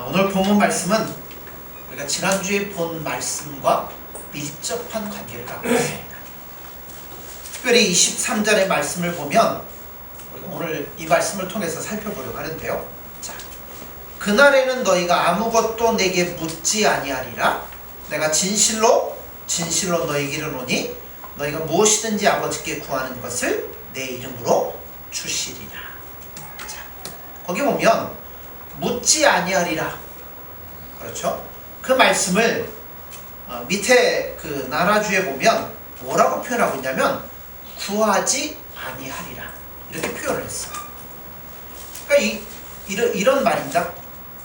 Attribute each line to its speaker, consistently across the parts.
Speaker 1: 오늘 본문 말씀은 우리가 지난주에 본 말씀과 밀접한 관계를 갖고 있습니다. 특별히 23절의 말씀을 보면 우리가 오늘 이 말씀을 통해서 살펴보려고 하는데요. 자, 그날에는 너희가 아무것도 내게 묻지 아니하리라. 내가 진실로 너희에게 이르노니 너희가 무엇이든지 아버지께 구하는 것을 내 이름으로 주시리라. 자, 거기 보면 묻지 아니하리라. 그렇죠? 그 말씀을 밑에 그 나라주에 보면 뭐라고 표현하고 있냐면 구하지 아니하리라 이렇게 표현을 했어요. 그러니까 이런 말입니다.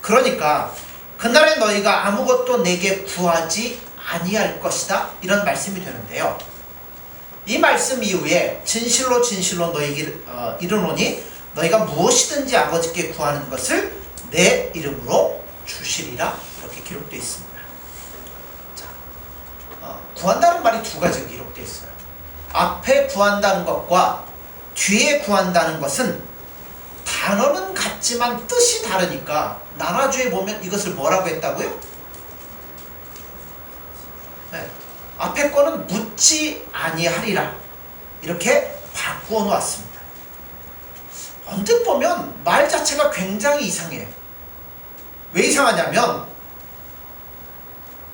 Speaker 1: 그러니까 그날에 너희가 아무것도 내게 구하지 아니할 것이다 이런 말씀이 되는데요. 이 말씀 이후에 진실로 너희에게 이르노니 너희가 무엇이든지 아버지께 구하는 것을 내 이름으로 주시리라 이렇게 기록되어 있습니다. 자, 구한다는 말이 두 가지가 기록되어 있어요. 앞에 구한다는 것과 뒤에 구한다는 것은 단어는 같지만 뜻이 다르니까 나라주에 보면 이것을 뭐라고 했다고요? 네, 앞에 거는 묻지 아니하리라 이렇게 바꾸어 놓았습니다. 언뜻 보면 말 자체가 굉장히 이상해요. 왜 이상하냐면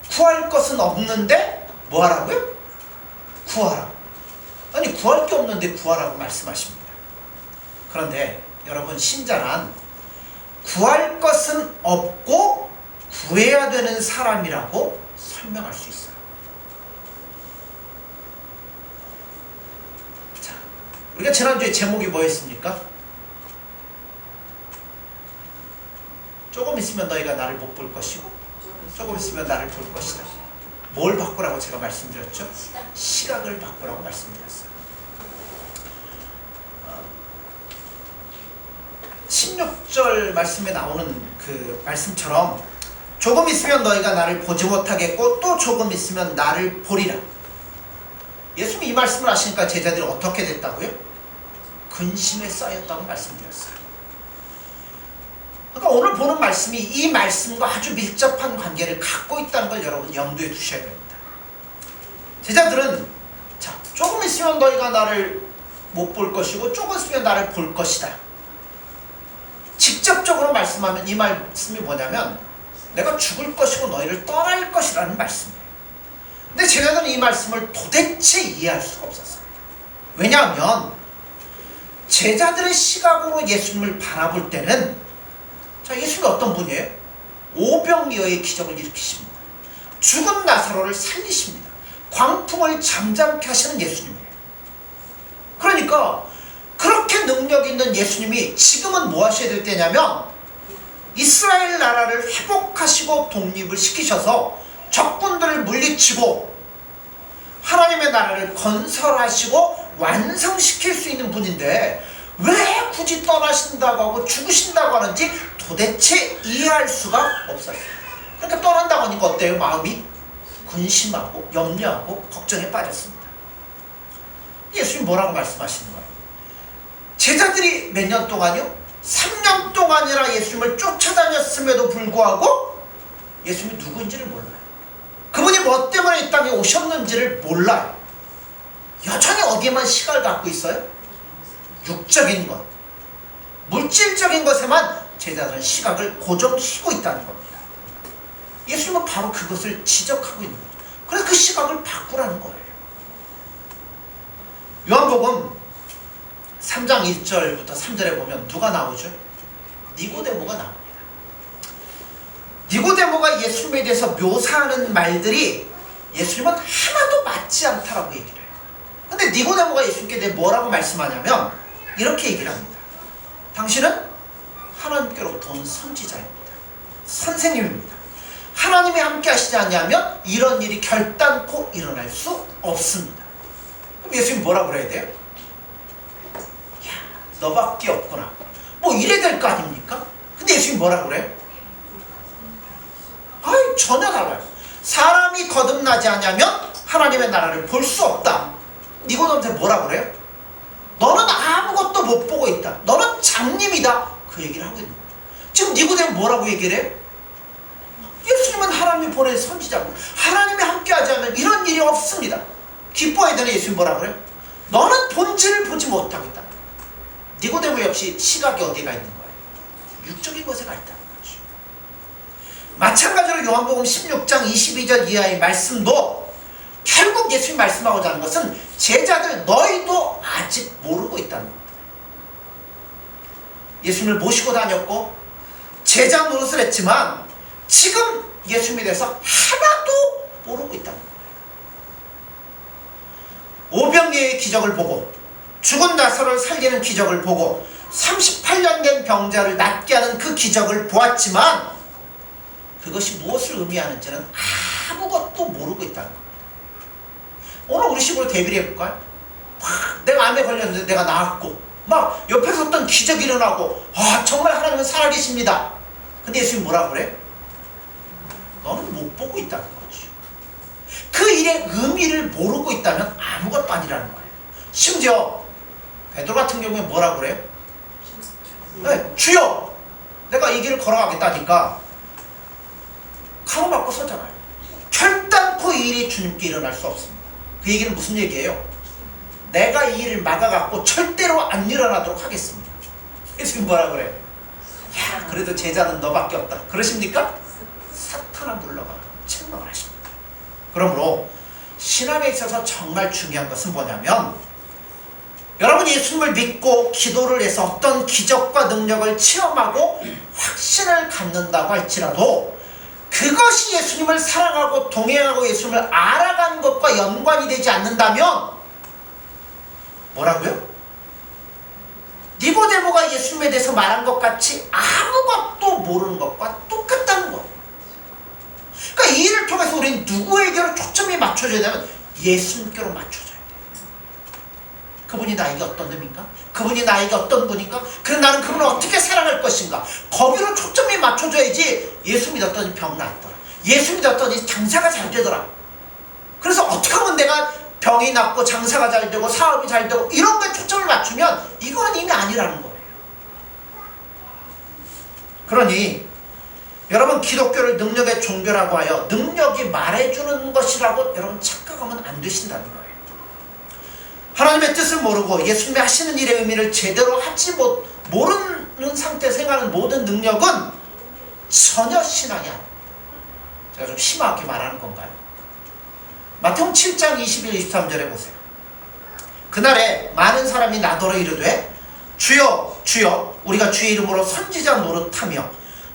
Speaker 1: 구할 것은 없는데 뭐 하라고요? 구하라. 아니 구할 게 없는데 구하라고 말씀하십니다. 그런데 여러분 신자란 구할 것은 없고 구해야 되는 사람이라고 설명할 수 있어요. 자, 우리가 지난주에 제목이 뭐였습니까? 조금 있으면 너희가 나를 못 볼 것이고 조금 있으면 나를 볼 것이다. 뭘 바꾸라고 제가 말씀드렸죠? 시각을 바꾸라고 말씀드렸어요. 16절 말씀에 나오는 그 말씀처럼 조금 있으면 너희가 나를 보지 못하겠고 또 조금 있으면 나를 보리라. 예수님이 이 말씀을 하시니까 제자들이 어떻게 됐다고요? 근심에 쌓였다고 말씀드렸어요. 그러니까 오늘 보는 말씀이 이 말씀과 아주 밀접한 관계를 갖고 있다는 걸 여러분 염두에 두셔야 됩니다. 제자들은 자, 조금 있으면 너희가 나를 못 볼 것이고 조금 있으면 나를 볼 것이다. 직접적으로 말씀하면 이 말씀이 뭐냐면 내가 죽을 것이고 너희를 떠날 것이라는 말씀이에요. 근데 제자들은 이 말씀을 도대체 이해할 수가 없었어요. 왜냐하면 제자들의 시각으로 예수님을 바라볼 때는 자, 예수님이 어떤 분이에요? 오병이어의 기적을 일으키십니다. 죽은 나사로를 살리십니다. 광풍을 잠잠케 하시는 예수님이에요. 그러니까 그렇게 능력 있는 예수님이 지금은 뭐 하셔야 될 때냐면 이스라엘 나라를 회복하시고 독립을 시키셔서 적군들을 물리치고 하나님의 나라를 건설하시고 완성시킬 수 있는 분인데 왜 굳이 떠나신다고 하고 죽으신다고 하는지 도대체 이해할 수가 없어요. 그러니까 떠난다고 하니까 어때요? 마음이 근심하고 염려하고 걱정에 빠졌습니다. 예수님 뭐라고 말씀하시는 거예요? 제자들이 몇 년 동안요? 3년 동안이나 예수님을 쫓아다녔음에도 불구하고 예수님이 누구인지를 몰라요. 그분이 뭐 때문에 이 땅에 오셨는지를 몰라요. 여전히 어디에만 시각을 갖고 있어요? 육적인 것, 물질적인 것에만 제자들은 시각을 고정시키고 있다는 겁니다. 예수님은 바로 그것을 지적하고 있는 거죠. 그래서 그 시각을 바꾸라는 거예요. 요한복음 3장 1절부터 3절에 보면 누가 나오죠? 니고데모가 나옵니다. 니고데모가 예수님에 대해서 묘사하는 말들이 예수님은 하나도 맞지 않다라고 얘기를 해요. 근데 니고데모가 예수님께 대해 뭐라고 말씀하냐면 이렇게 얘기를 합니다. 당신은 하나님께로부터 온 선지자입니다. 선생님입니다. 하나님이 함께 하시지 않냐면 이런 일이 결단코 일어날 수 없습니다. 그럼 예수님 뭐라고 그래야 돼요? 야, 너밖에 없구나. 뭐 이래야 될 거 아닙니까? 근데 예수님 뭐라고 그래요? 아이, 전혀 달라요. 사람이 거듭나지 않냐면 하나님의 나라를 볼 수 없다. 니고데모한테 뭐라고 그래요? 너는 아무것도 못 보고 있다. 너는 장님이다. 그 얘기를 하고 있는 거예요. 지금 니고데모 뭐라고 얘기를 해요? 하나님이 보낸 선지자고 하나님이 함께하지 않으면 이런 일이 없습니다. 기뻐해야 되는 예수님 뭐라 그래요? 너는 본질을 보지 못하고 있다. 니고데모 역시 시각이 어디가 있는 거예요? 육적인 것에 가 있다는 거죠. 마찬가지로 요한복음 16장 22절 이하의 말씀도 결국 예수님이 말씀하고자 하는 것은 제자들 너희도 아직 모르고 있다는 겁니다. 예수님을 모시고 다녔고 제자 노릇을 했지만 지금 예수님에 대해서 하나도 모르고 있다는 거예요. 오병이의 기적을 보고 죽은 나사로를 살리는 기적을 보고 38년 된 병자를 낫게 하는 그 기적을 보았지만 그것이 무엇을 의미하는지는 아무것도 모르고 있다는 겁니다. 오늘 우리 식으로 대비를 해볼까요? 내가 암에 걸렸는데 내가 나았고 막 옆에서 어떤 기적이 일어나고 정말 하나님은 살아계십니다. 근데 예수님 뭐라고 그래? 너는 못 보고 있다는 거지. 그 일의 의미를 모르고 있다면 아무것도 아니라는 거예요. 심지어 베드로 같은 경우에 뭐라고 그래요? 네, 주여 내가 이 길을 걸어가겠다니까 가로막고 서잖아요. 결단코 이 일이 주님께 일어날 수 없습니다. 그 얘기는 무슨 얘기예요? 내가 이 일을 막아갖고 절대로 안 일어나도록 하겠습니다. 지금 뭐라 그래? 야, 그래도 제자는 너밖에 없다. 그러십니까? 사탄아 물러가 책망을 하십니다. 그러므로 신앙에 있어서 정말 중요한 것은 뭐냐면 여러분 예수님을 믿고 기도를 해서 어떤 기적과 능력을 체험하고 확신을 갖는다고 할지라도 그것이 예수님을 사랑하고 동행하고 예수님을 알아가는 것과 연관이 되지 않는다면 뭐라고요? 니고데모가 예수님에 대해서 말한 것 같이 아무것도 모르는 것과 똑같다는 거예요. 그러니까 이 일을 통해서 우리는 누구에게로 초점이 맞춰져야 되면 예수님께로 맞춰져야 돼요. 그분이 나에게 어떤 의미인가? 그분이 나에게 어떤 분인가? 그럼 나는 그분을 어떻게 사랑할 것인가? 거기로 초점이 맞춰져야지 예수 믿었더니 병 낫더라. 예수 믿었더니 장사가 잘 되더라. 그래서 어떻게 하면 내가 병이 낫고 장사가 잘 되고 사업이 잘 되고 이런 거에 초점을 맞추면 이건 이미 아니라는 거예요. 그러니 여러분 기독교를 능력의 종교라고 하여 능력이 말해주는 것이라고 여러분 착각하면 안 되신다는 거예요. 하나님의 뜻을 모르고 예수님이 하시는 일의 의미를 제대로 모르는 상태에서 행하는 모든 능력은 전혀 신앙이 아니에요. 제가 좀 심하게 말하는 건가요? 마태복음 7장 21, 23절에 보세요. 그날에 많은 사람이 나더러 이르되 주여 주여 우리가 주의 이름으로 선지자 노릇하며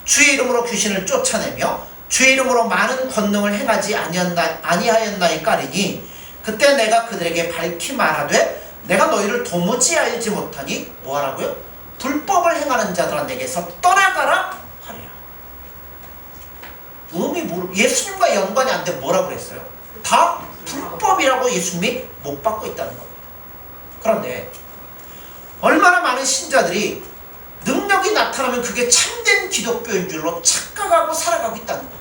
Speaker 1: 주의 이름으로 귀신을 쫓아내며 주의 이름으로 많은 권능을 행하지 아니하였나이까 하리니 그때 내가 그들에게 밝히 말하되 내가 너희를 도무지 알지 못하니 뭐하라고요? 불법을 행하는 자들아 내게서 떠나가라 하리라. 예수님과 연관이 안 돼 뭐라고 그랬어요? 다 불법이라고 예수님이 못 받고 있다는 겁니다. 그런데 얼마나 많은 신자들이 능력이 나타나면 그게 참된 기독교인 줄로 착각하고 살아가고 있다는 거예요.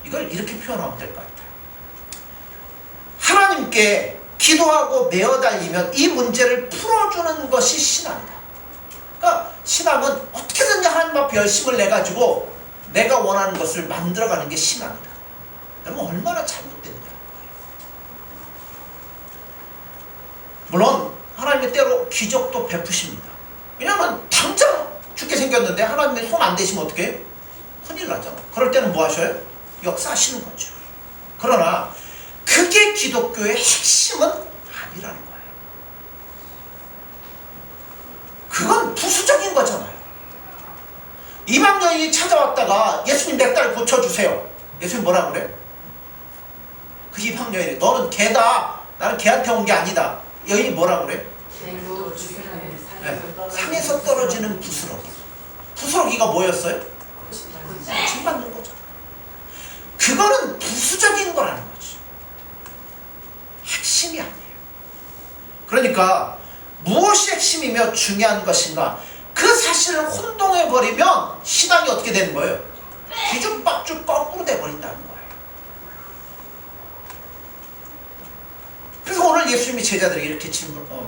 Speaker 1: 이걸 이렇게 표현하면 될 것 같아요. 하나님께 기도하고 매어달리면 이 문제를 풀어주는 것이 신앙이다. 그러니까 신앙은 어떻게든지 하나님 앞에 열심을 내가지고 내가 원하는 것을 만들어가는 게 신앙이다. 여러분 얼마나 잘못된 거예요. 물론 하나님의 때로 기적도 베푸십니다. 왜냐하면 당장 죽게 생겼는데 하나님의 손 안 대시면 어떻게 해요? 큰일 나잖아. 그럴 때는 뭐 하셔요? 역사하시는 거죠. 그러나 그게 기독교의 핵심은 아니라는 거예요. 그건 부수적인 거잖아요. 이방 여인이 찾아왔다가 예수님 내 딸 고쳐주세요. 예수님 뭐라 그래? 그 이방 여인이 너는 개다. 나는 개한테 온 게 아니다. 여인이 뭐라 그래? 네, 상에서 떨어지는 부스러기. 부스러기가 뭐였어요? 침 받는 거죠. 그거는 부수적인 거라는 거지. 핵심이 아니에요. 그러니까 무엇이 핵심이며 중요한 것인가? 그 사실을 혼동해버리면 신앙이 어떻게 되는 거예요? 뒤죽박죽 거꾸로 돼버린다는 거예요. 그래서 오늘 예수님이 제자들에게 이렇게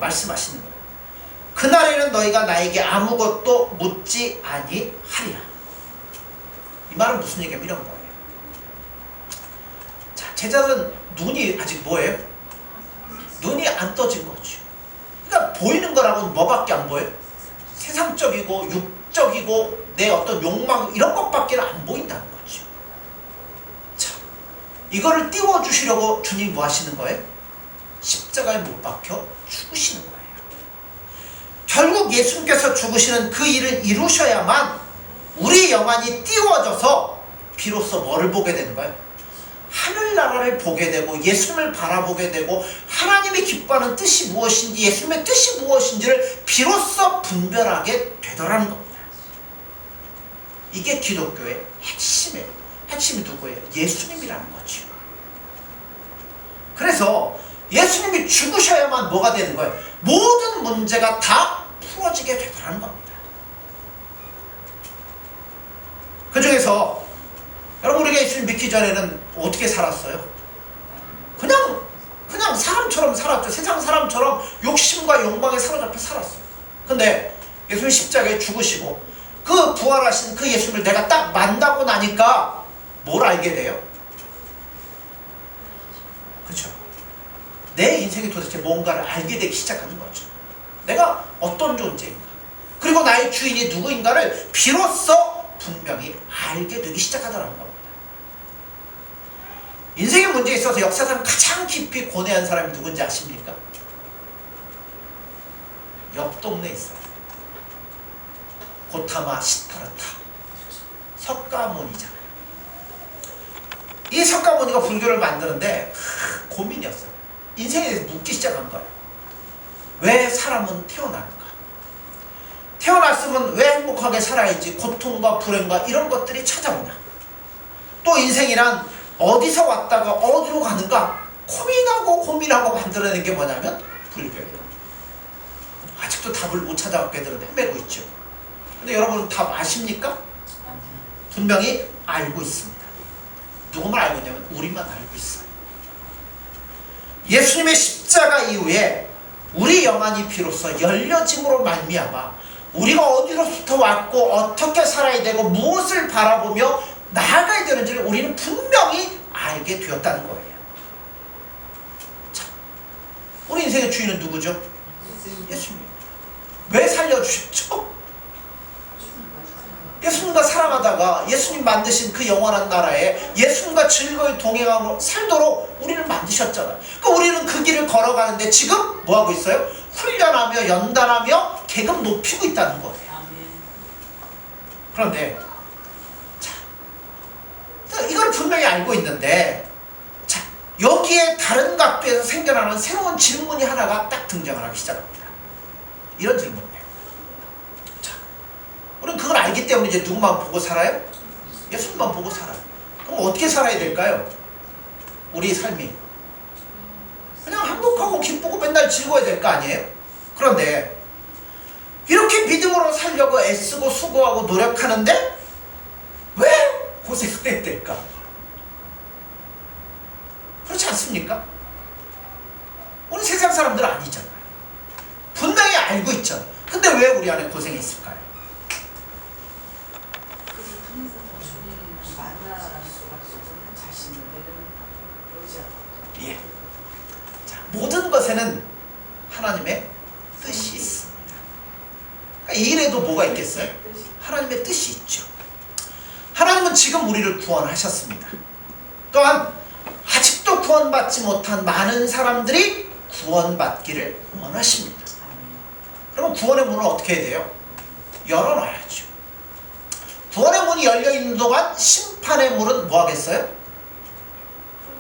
Speaker 1: 말씀하시는 거예요. 그날에는 너희가 나에게 아무것도 묻지 아니하리라. 이 말은 무슨 얘기냐면 이런 거예요. 자, 제자들은 눈이 아직 뭐예요? 눈이 안 떠진 거죠. 그러니까 보이는 거라고는 뭐밖에 안 보여요? 세상적이고 육적이고 내 어떤 욕망 이런 것밖에 안 보인다는 거죠. 자, 이거를 띄워주시려고 주님이 뭐 하시는 거예요? 십자가에 못 박혀 죽으시는 거예요. 결국 예수님께서 죽으시는 그 일을 이루셔야만 우리 영안이 띄워져서 비로소 뭐를 보게 되는 거예요? 하늘나라를 보게 되고 예수님을 바라보게 되고 하나님이 기뻐하는 뜻이 무엇인지 예수님의 뜻이 무엇인지를 비로소 분별하게 되더라는 겁니다. 이게 기독교의 핵심이에요. 핵심이 누구예요? 예수님이라는 거죠. 그래서 예수님이 죽으셔야만 뭐가 되는 거예요? 모든 문제가 다 풀어지게 되더라는 겁니다. 그 중에서 여러분 우리가 예수님 믿기 전에는 어떻게 살았어요? 그냥 사람처럼 살았죠. 세상 사람처럼 욕심과 욕망에 사로잡혀 살았어요. 근데 예수님 십자가에 죽으시고 그 부활하신 그 예수님을 내가 딱 만나고 나니까 뭘 알게 돼요? 그렇죠? 내 인생이 도대체 뭔가를 알게 되기 시작하는 거죠. 내가 어떤 존재인가, 그리고 나의 주인이 누구인가를 비로소 분명히 알게 되기 시작하더라는 겁니다. 인생의 문제에 있어서 역사상 가장 깊이 고뇌한 사람이 누군지 아십니까? 옆 동네에 있어요. 고타마 시타르타 석가모니잖아요. 이 석가모니가 불교를 만드는데 고민이었어요. 인생에 대해서 묻기 시작한 거예요. 왜 사람은 태어날까? 태어났으면 왜 행복하게 살아야지 고통과 불행과 이런 것들이 찾아오냐? 또 인생이란 어디서 왔다가 어디로 가는가 고민하고 만들어낸 게 뭐냐면 불교예요. 아직도 답을 못 찾아갖고 애들은 헤매고 있죠. 근데 여러분은 답 아십니까? 분명히 알고 있습니다. 누구만 알고 있냐면 우리만 알고 있어요. 예수님의 십자가 이후에 우리 영안이 비로소 열려짐으로 말미암아 우리가 어디로부터 왔고 어떻게 살아야 되고 무엇을 바라보며 나아가야 되는지를 우리는 분명히 알게 되었다는 거예요. 자, 우리 인생의 주인은 누구죠? 예수님. 왜 살려주셨죠? 예수님과 사랑하다가 예수님 만드신 그 영원한 나라에 예수님과 즐거이 동행하고 살도록 우리를 만드셨잖아요. 그러니까 우리는 그 길을 걸어가는데 지금 뭐하고 있어요? 훈련하며 연단하며 계급 높이고 있다는 거예요. 그런데 자, 이걸 분명히 알고 있는데 자, 여기에 다른 각도에서 생겨나는 새로운 질문이 하나가 딱 등장을 하기 시작합니다. 이런 질문이에요. 자, 우리는 그걸 알기 때문에 이제 누구만 보고 살아요? 예수님만 보고 살아요. 그럼 어떻게 살아야 될까요? 우리 삶이 그냥 행복하고 기쁘고 맨날 즐거워야 될 거 아니에요? 그런데 이렇게 믿음으로 살려고 애쓰고 수고하고 노력하는데 왜 고생을 해야 될까? 그렇지 않습니까? 우리 세상 사람들 아니잖아요. 분명히 알고 있잖아요. 근데 왜 우리 안에 고생이 있을까요? 예. 자, 모든 것에는 하나님의 뜻이 있습니다. 그러니까 이 일에도 뭐가 있겠어요? 하나님의 뜻이 있죠. 하나님은 지금 우리를 구원하셨습니다. 또한 아직도 구원받지 못한 많은 사람들이 구원받기를 원하십니다. 그러면 구원의 문을 어떻게 해야 돼요? 열어놔야죠. 구원의 문이 열려있는 동안 심판의 문은 뭐 하겠어요?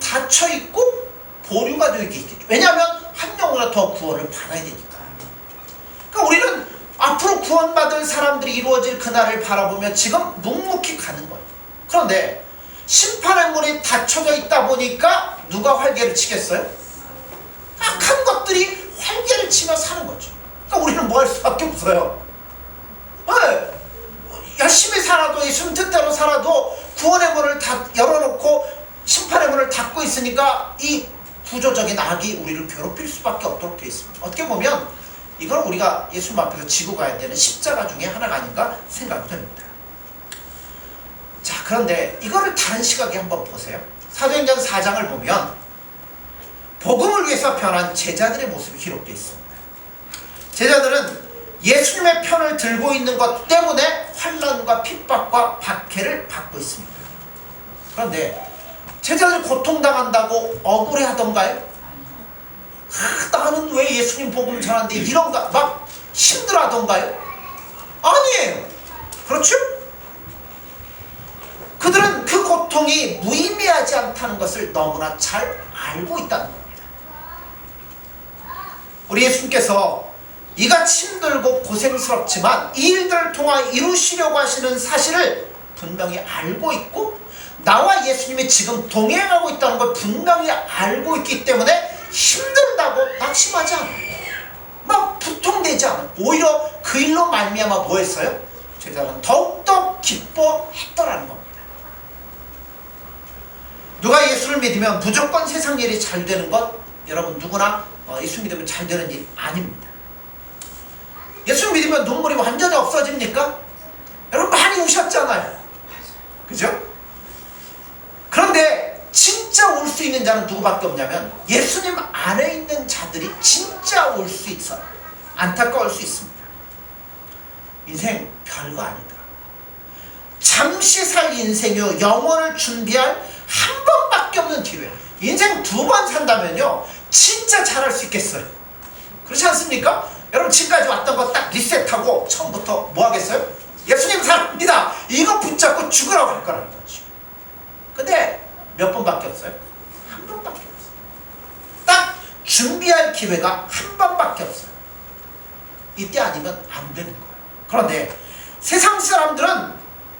Speaker 1: 닫혀있고 보류가 되어 있겠죠. 왜냐하면 한 영혼이라도 더 구원을 받아야 되니까. 그러니까 우리는 앞으로 구원받을 사람들이 이루어질 그날을 바라보며 지금 묵묵히 가는 거예요. 그런데 심판의 문이 닫혀져 있다 보니까 누가 활개를 치겠어요? 악한 것들이 활개를 치며 사는 거죠. 그러니까 우리는 뭐 할 수밖에 없어요. 네. 열심히 살아도 예수님 뜻대로 살아도 구원의 문을 다 열어놓고 심판의 문을 닫고 있으니까 이 구조적인 악이 우리를 괴롭힐 수밖에 없도록 되어 있습니다. 어떻게 보면 이건 우리가 예수님 앞에서 지고 가야 되는 십자가 중에 하나가 아닌가 생각이 됩니다. 자, 그런데 이거를 다른 시각에 한번 보세요. 사도행전 4장을 보면 복음을 위해서 변한 제자들의 모습이 기록되어 있습니다. 제자들은 예수님의 편을 들고 있는 것 때문에 환난과 핍박과 박해를 받고 있습니다. 그런데 제자들 고통당한다고 억울해하던가요? 나는 왜 예수님 복음 전하는데 이런가 막 힘들어하던가요? 아니에요. 그렇죠? 그들은 그 고통이 무의미하지 않다는 것을 너무나 잘 알고 있다는 겁니다. 우리 예수님께서 이같이 힘들고 고생스럽지만 이 일들을 통해 이루시려고 하시는 사실을 분명히 알고 있고 나와 예수님이 지금 동행하고 있다는 걸 분명히 알고 있기 때문에 힘들다고 낙심하지 않아요. 막 부통되지 않아요. 오히려 그 일로 말미암아 뭐 했어요? 제자는 더욱더 기뻐했더라는 겁니다. 누가 예수를 믿으면 무조건 세상 일이 잘 되는 것, 여러분 누구나 예수 믿으면 잘 되는 일 아닙니다. 예수 믿으면 눈물이 완전히 없어집니까? 여러분 많이 우셨잖아요. 그죠? 그런데 진짜 울 수 있는 자는 누구밖에 없냐면 예수님 안에 있는 자들이 진짜 울 수 있어요. 안타까울 수 있습니다. 인생 별거 아니더라. 잠시 살 인생이요 영원을 준비할 한 번밖에 없는 기회. 인생 2번 산다면요 진짜 잘할 수 있겠어요. 그렇지 않습니까? 여러분 지금까지 왔던 거 딱 리셋하고 처음부터 뭐 하겠어요? 예수님 사랑합니다 이거 붙잡고 죽으라고 할 거라는 거지. 근데 몇 번밖에 없어요? 한 번밖에 없어요. 딱 준비할 기회가 한 번밖에 없어요. 이때 아니면 안 되는 거예요. 그런데 세상 사람들은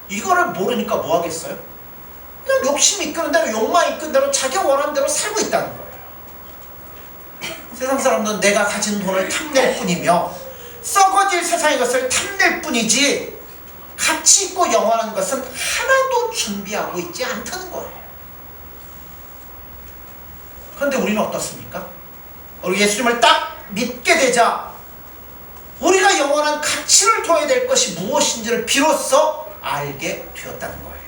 Speaker 1: 이거를 모르니까 뭐 하겠어요? 그냥 욕심이 이끄는 대로 욕망이 이끄는 대로 자기 원하는 대로 살고 있다는 거예요. 세상 사람들은 내가 가진 돈을 탐낼 뿐이며 썩어질 세상의 것을 탐낼 뿐이지 가치 있고 영원한 것은 하나도 준비하고 있지 않다는 거예요. 그런데 우리는 어떻습니까? 우리 예수님을 딱 믿게 되자 우리가 영원한 가치를 둬야 될 것이 무엇인지를 비로소 알게 되었다는 거예요.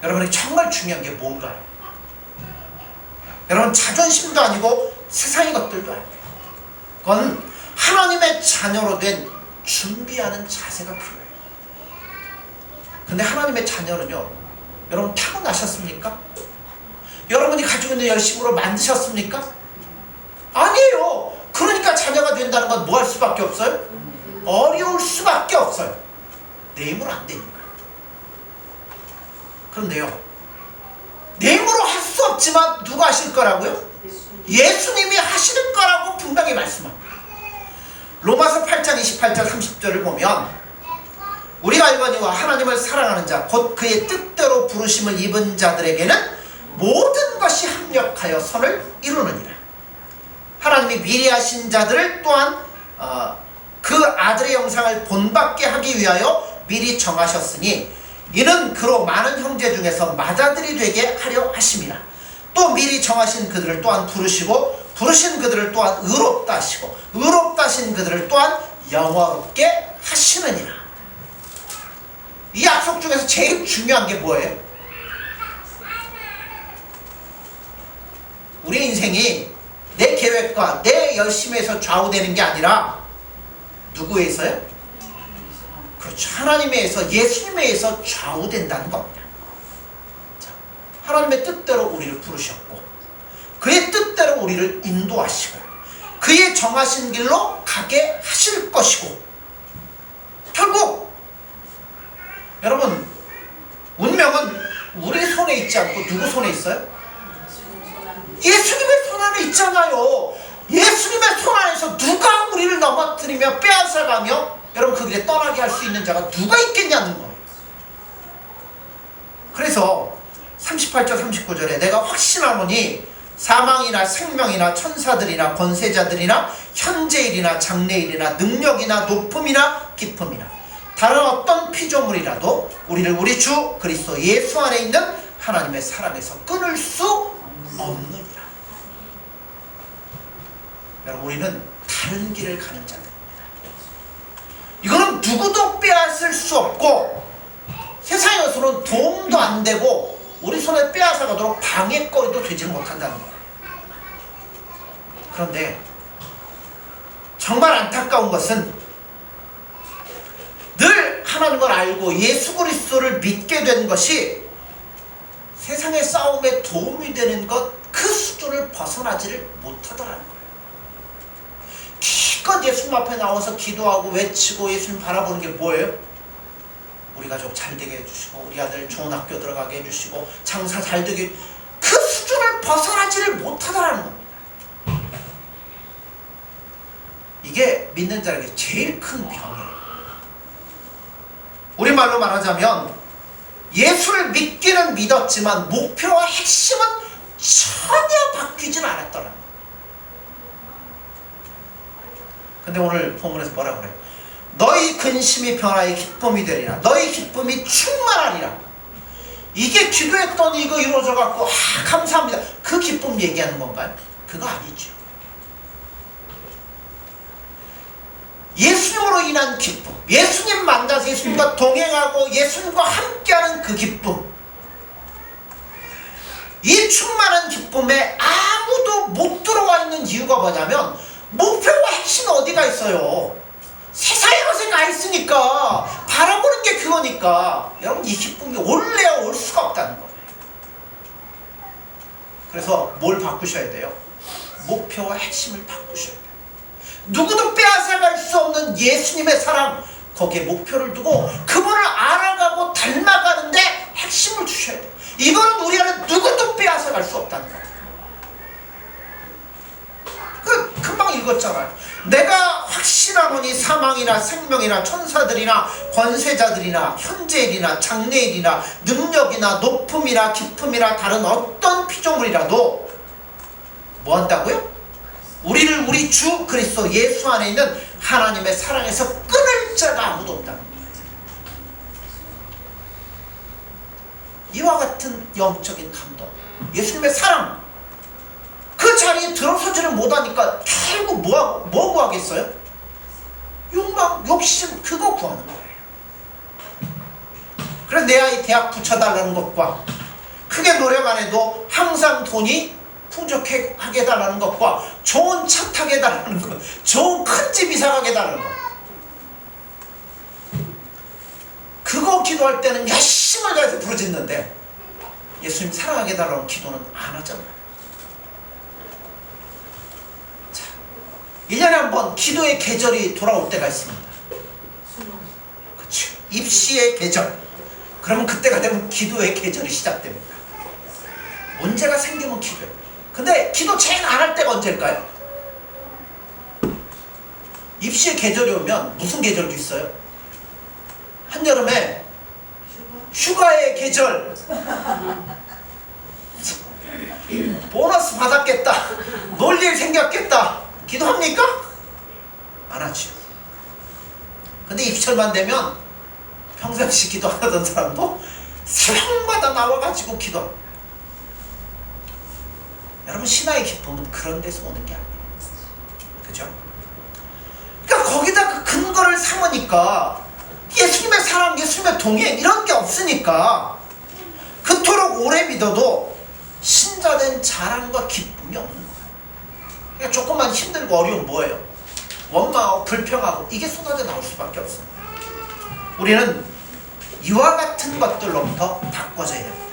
Speaker 1: 여러분이 정말 중요한 게 뭔가요? 여러분 자존심도 아니고 세상의 것들도 아니에요. 그건 하나님의 자녀로 된 준비하는 자세가 필요해요. 근데 하나님의 자녀는요 여러분 타고나셨습니까? 여러분이 가지고 있는 열심으로 만드셨습니까? 아니에요. 그러니까 자녀가 된다는 건 뭐 할 수밖에 없어요? 어려울 수밖에 없어요. 내 힘으로 안 되니까. 그런데요 내 힘으로 할 수 없지만 누가 하실 거라고요? 예수님이 하시는 거라고 분명히 말씀합니다. 로마서 8장 28절 30절을 보면 우리가 알거니와 하나님을 사랑하는 자 곧 그의 뜻대로 부르심을 입은 자들에게는 모든 것이 합력하여 선을 이루느니라. 하나님이 미리 하신 자들을 또한 그 아들의 영상을 본받게 하기 위하여 미리 정하셨으니 이는 그로 많은 형제 중에서 맏아들이 되게 하려 하심이라. 또 미리 정하신 그들을 또한 부르시고 부르신 그들을 또한 의롭다 하시고 의롭다 하신 그들을 또한 영화롭게 하시느니라. 이 약속 중에서 제일 중요한 게 뭐예요? 우리 인생이 내 계획과 내 열심에서 좌우되는 게 아니라 누구에서요? 그렇죠. 하나님에 의해서 예수님에 의해서 좌우된다는 겁니다. 자, 하나님의 뜻대로 우리를 부르셨고 그의 뜻대로 우리를 인도하시고 그의 정하신 길로 가게 하실 것이고 결국 여러분 운명은 우리 손에 있지 않고 누구 손에 있어요? 예수님의 손 안에 있잖아요. 예수님의 손 안에서 누가 우리를 넘어뜨리며 빼앗아가며 여러분 그 길에 떠나게 할 수 있는 자가 누가 있겠냐는 거예요. 그래서 38절 39절에 내가 확신하노니 사망이나 생명이나 천사들이나 권세자들이나 현재일이나 장래일이나 능력이나 높음이나 깊음이나 다른 어떤 피조물이라도 우리를 우리 주 그리스도 예수 안에 있는 하나님의 사랑에서 끊을 수 없느니라. 여러분 우리는 다른 길을 가는 자들입니다. 이거는 누구도 빼앗을 수 없고 세상의 세상에서는 도움도 안 되고 우리 손에 빼앗아가도록 방해거리도 되지 못한다는 거예요. 그런데 정말 안타까운 것은 늘 하나님을 알고 예수 그리스도를 믿게 된 것이 세상의 싸움에 도움이 되는 것, 그 수준을 벗어나지를 못하더라는 거예요. 기껏 예수님 앞에 나와서 기도하고 외치고 예수님 바라보는 게 뭐예요? 우리 가족 잘 되게 해주시고 우리 아들 좋은 학교 들어가게 해주시고 장사 잘 되게, 그 수준을 벗어나지를 못하더라는 겁니다. 이게 믿는 자에게 제일 큰 병이에요. 우리말로 말하자면 예수를 믿기는 믿었지만 목표와 핵심은 전혀 바뀌진 않았더라는 거예요. 근데 오늘 본문에서 뭐라고 그래요? 너희 근심이 변화의 기쁨이 되리라. 너희 기쁨이 충만하리라. 이게 기도했더니 이거 이루어져 갖고 감사합니다. 그 기쁨 얘기하는 건가요? 그거 아니죠. 예수님으로 인한 기쁨, 예수님 만나서 예수님과 동행하고 예수님과 함께하는 그 기쁨, 이 충만한 기쁨에 아무도 못 들어와 있는 이유가 뭐냐면 목표와 핵심이 어디가 있어요? 세상에 것에 가 있으니까, 바라보는 게 그거니까. 여러분, 이 기쁨이 올래야 올 수가 없다는 거예요. 그래서 뭘 바꾸셔야 돼요? 목표와 핵심을 바꾸셔야 돼요. 누구도 빼앗아갈 수 없는 예수님의 사랑, 거기에 목표를 두고 그분을 알아가고 닮아가는데 핵심을 주셔야 돼요. 이거는 우리 안에 누구도 빼앗아갈 수 없다는 거예요. 금방 읽었잖아요. 내가 확신하노니 사망이나 생명이나 천사들이나 권세자들이나 현재일이나 장래일이나 능력이나 높음이나 깊음이나 다른 어떤 피조물이라도 뭐 한다고요? 우리를 우리 주 그리스도 예수 안에 있는 하나님의 사랑에서 끊을 자가 아무도 없다는 거예요. 이와 같은 영적인 감동, 예수님의 사랑, 그 자리에 들어서지를 못하니까 결국 뭐 구하겠어요? 욕망, 욕심, 그거 구하는 거예요. 그래서 내 아이 대학 붙여달라는 것과 크게 노력 안 해도 항상 돈이 풍족하게 해달라는 것과 좋은 차 타게 해달라는 것, 좋은 큰 집 이사 가게 해달라는 것, 그거 기도할 때는 열심을 다해서 부르짖는데 예수님 사랑하게 해달라는 기도는 안 하잖아요. 자, 1년에 한 번 기도의 계절이 돌아올 때가 있습니다. 그렇죠. 입시의 계절. 그러면 그때가 되면 기도의 계절이 시작됩니다. 문제가 생기면 기도해요. 근데 기도 제일 안 할 때가 언제일까요? 입시의 계절이 오면 무슨 계절도 있어요? 한여름에 휴가의 계절. 보너스 받았겠다, 놀 일 생겼겠다. 기도합니까? 안 하죠. 근데 입철만 되면 평상시 기도 안 하던 사람도 새벽마다 나와가지고 기도합니다. 여러분, 신화의 기쁨은 그런 데서 오는 게 아니에요. 그죠? 그러니까 거기다 그 근거를 삼으니까 예수님의 사랑, 예수님의 동행 이런 게 없으니까 그토록 오래 믿어도 신자된 자랑과 기쁨이 없는 거예요. 그러니까 조금만 힘들고 어려운 뭐예요? 원망하고 불평하고 이게 쏟아져 나올 수밖에 없어요. 우리는 이와 같은 것들로부터 바꿔져야 됩니다.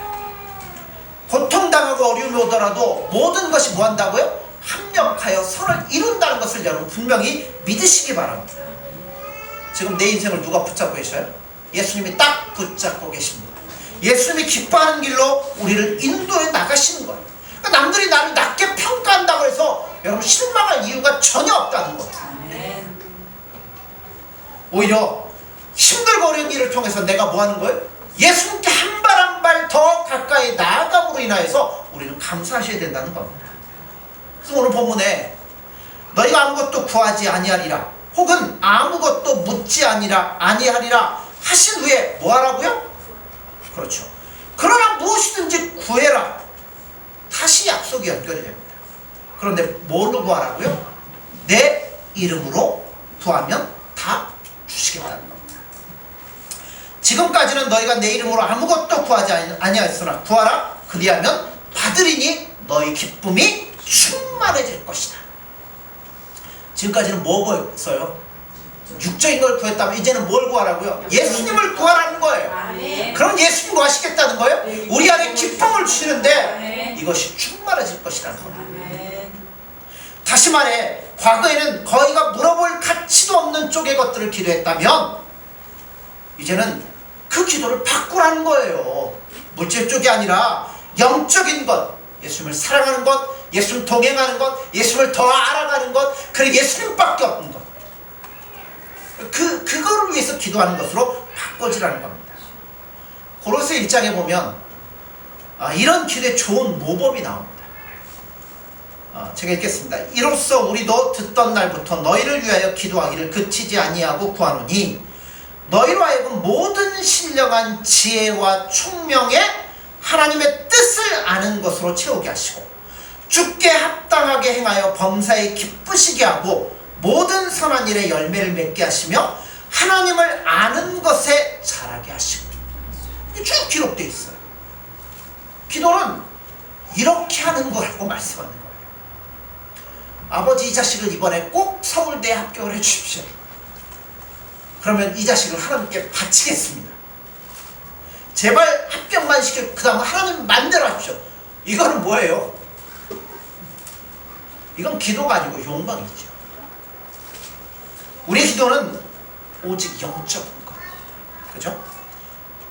Speaker 1: 고통당하고 어려움이 오더라도 모든 것이 뭐 한다고요? 합력하여 선을 이룬다는 것을 여러분 분명히 믿으시기 바랍니다. 지금 내 인생을 누가 붙잡고 계셔요? 예수님이 딱 붙잡고 계십니다. 예수님이 기뻐하는 길로 우리를 인도해 나가시는 거예요. 그러니까 남들이 나를 낮게 평가한다고 해서 여러분 실망할 이유가 전혀 없다는 거예요. 오히려 힘들고 어려운 일을 통해서 내가 뭐 하는 거예요? 예수님께 한 발 한 발 더 가까이 나아감으로 인하여서 우리는 감사하셔야 된다는 겁니다. 그래서 오늘 본문에 너희가 아무것도 구하지 아니하리라 혹은 아무것도 묻지 아니하리라 하신 후에 뭐 하라고요? 그렇죠. 그러나 무엇이든지 구해라. 다시 약속이 연결이 됩니다. 그런데 뭘로 구하라고요? 내 이름으로 구하면 다 주시겠다는 겁니다. 지금까지는 너희가 내 이름으로 아무것도 구하지 아니하였으나 구하라. 그리하면 받으리니 너희 기쁨이 충만해질 것이다. 지금까지는 뭐 구했어요? 육적인 걸 구했다면 이제는 뭘 구하라고요? 예수님을 구하라는 거예요. 그럼 예수님 뭐 하시겠다는 거예요? 우리 안에 기쁨을 주시는데 이것이 충만해질 것이라는 겁니다. 다시 말해, 과거에는 거의가 물어볼 가치도 없는 쪽의 것들을 기도했다면 이제는 그 기도를 바꾸라는 거예요. 물질 쪽이 아니라 영적인 것, 예수님을 사랑하는 것, 예수님 동행하는 것, 예수님을 더 알아가는 것, 그리고 예수님밖에 없는 것, 그거를 위해서 기도하는 것으로 바꿔지라는 겁니다. 고로새 1장에 보면 이런 기도의 좋은 모범이 나옵니다. 제가 읽겠습니다. 이로써 우리도 듣던 날부터 너희를 위하여 기도하기를 그치지 아니하고 구하노니 너희로 하여금 모든 신령한 지혜와 총명에 하나님의 뜻을 아는 것으로 채우게 하시고 주께 합당하게 행하여 범사에 기쁘시게 하고 모든 선한 일에 열매를 맺게 하시며 하나님을 아는 것에 자라게 하시고, 이게 쭉 기록되어 있어요. 기도는 이렇게 하는 거라고 말씀하는 거예요. 아버지, 이 자식을 이번에 꼭 서울대에 합격을 해주십시오. 그러면 이 자식을 하나님께 바치겠습니다. 제발 합격만 시켜, 그 다음 하나님 맘대로 하십시오. 이거는 뭐예요? 이건 기도가 아니고 욕망이죠. 우리의 기도는 오직 영적인 것, 그죠?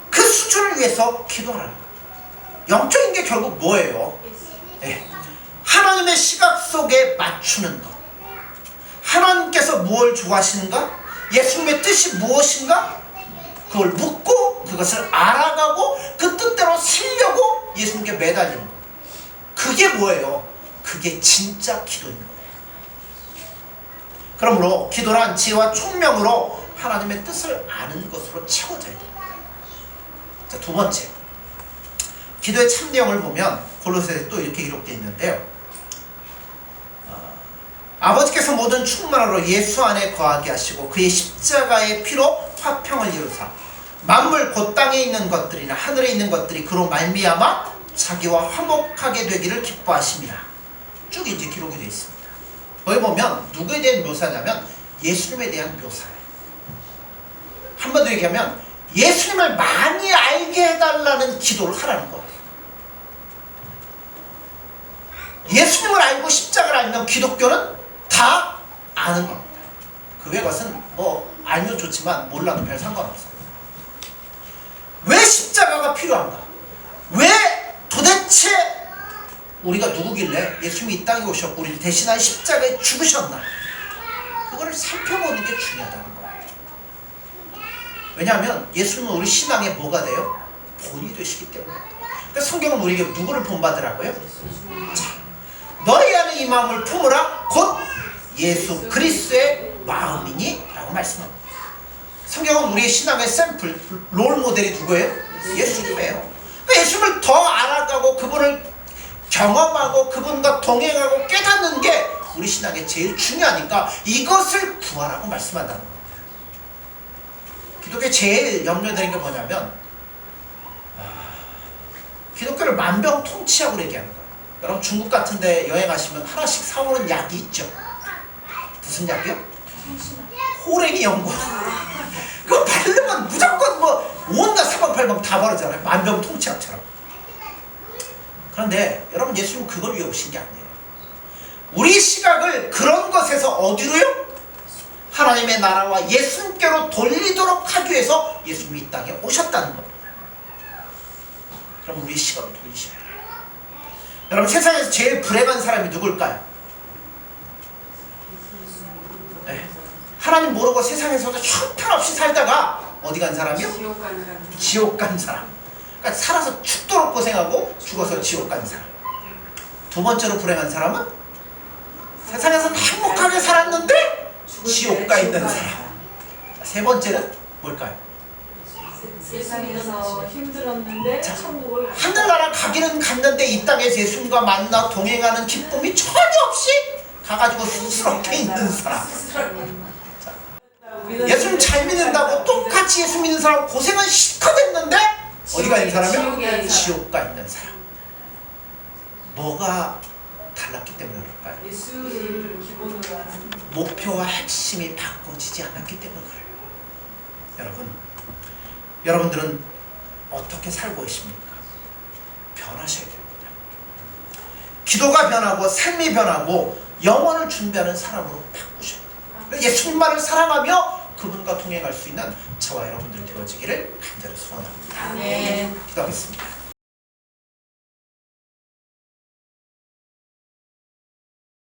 Speaker 1: 그 수준을 위해서 기도하라는 거예요. 영적인 게 결국 뭐예요? 네. 하나님의 시각 속에 맞추는 것, 하나님께서 무엇을 좋아하시는가, 예수님의 뜻이 무엇인가, 그걸 묻고 그것을 알아가고 그 뜻대로 살려고 예수님께 매달리는 것. 그게 뭐예요? 그게 진짜 기도인 거예요. 그러므로 기도란 지혜와 총명으로 하나님의 뜻을 아는 것으로 채워져야 됩니다. 자, 두 번째, 기도의 참 내용을 보면 골로새에 또 이렇게 기록되어 있는데요. 아버지께서 모든 충만으로 예수 안에 거하게 하시고 그의 십자가의 피로 화평을 이루사 만물 곧 땅에 있는 것들이나 하늘에 있는 것들이 그로 말미암아 자기와 화목하게 되기를 기뻐하심이라. 쭉 이제 기록이 되어 있습니다. 거기 보면 누구에 대한 묘사냐면 예수님에 대한 묘사예요. 한 번 더 얘기하면 예수님을 많이 알게 해달라는 기도를 하라는 거예요. 예수님을 알고 십자가를 알면 기독교는 다 아는 겁니다. 그 외 것은 뭐 알면 좋지만 몰라도 별 상관없어요. 왜 십자가가 필요한가? 왜 도대체 우리가 누구길래 예수님이 이 땅에 오셨고 우리를 대신한 십자가에 죽으셨나? 그거를 살펴보는 게 중요하다는 거예요. 왜냐하면 예수님은 우리 신앙의 뭐가 돼요? 본이 되시기 때문에. 그러니까 성경은 우리에게 누구를 본받으라고요? 자, 너희 안에 이 마음을 품으라 곧 예수 그리스도의 마음이니 라고 말씀합니다. 성경은 우리의 신앙의 샘플, 롤 모델이 누구예요? 예수님이에요. 그러니까 예수님을 더 알아가고 그분을 경험하고 그분과 동행하고 깨닫는 게 우리 신앙에 제일 중요하니까 이것을 구하라고 말씀한다는 겁니다. 기독교에 제일 염려되는 게 뭐냐면 기독교를 만병통치약으로 얘기하는 거예요. 여러분 중국 같은 데 여행하시면 하나씩 사오는 약이 있죠. 무슨 약이요? 호랭이 연고. 그거 바르면 무조건 뭐 온갖 사방팔방 다 바르잖아요. 만병통치약처럼. 그런데 여러분 예수님은 그걸 위해 오신 게 아니에요. 우리 시각을 그런 것에서 어디로요? 하나님의 나라와 예수님께로 돌리도록 하기 위해서 예수님이 이 땅에 오셨다는 겁니다. 그럼 우리 시각을 돌리셔야 돼요. 여러분 세상에서 제일 불행한 사람이 누굴까요? 네. 하나님 모르고 세상에서도 형편없이 살다가 어디 간 사람이요? 지옥 간 사람. 그러니까 살아서 죽도록 고생하고 죽어서 지옥 간 사람. 두 번째로 불행한 사람은 세상에서 행복하게 살았는데 지옥 가 있는 사람. 세 번째는 뭘까요?
Speaker 2: 세상에서 힘들었는데 천국을
Speaker 1: 하늘나라 가기는 갔는데 이 땅에서 예수님과 만나 동행하는 기쁨이 전혀 없이 가가지고 스스럽게 있는 사람. 예수님 잘 믿는다고 똑같이 예수 믿는 사람 고생은 실컷 했는데 어디가 있는 사람이요? 지옥가 있는 사람. 뭐가 달랐기 때문에 그럴까요?
Speaker 2: 예수를 기본으로 하는
Speaker 1: 목표와 핵심이 바꿔지지 않았기 때문에 그래요. 여러분들은 어떻게 살고 계십니까? 변하셔야 됩니다. 기도가 변하고 삶이 변하고 영혼을 준비하는 사람으로 바꾸셔야 돼요. 예수님만을 사랑하며 그분과 동행할 수 있는 저와 여러분들이 되어지기를 간절히 소원합니다.
Speaker 2: 아멘.
Speaker 1: 기도하겠습니다.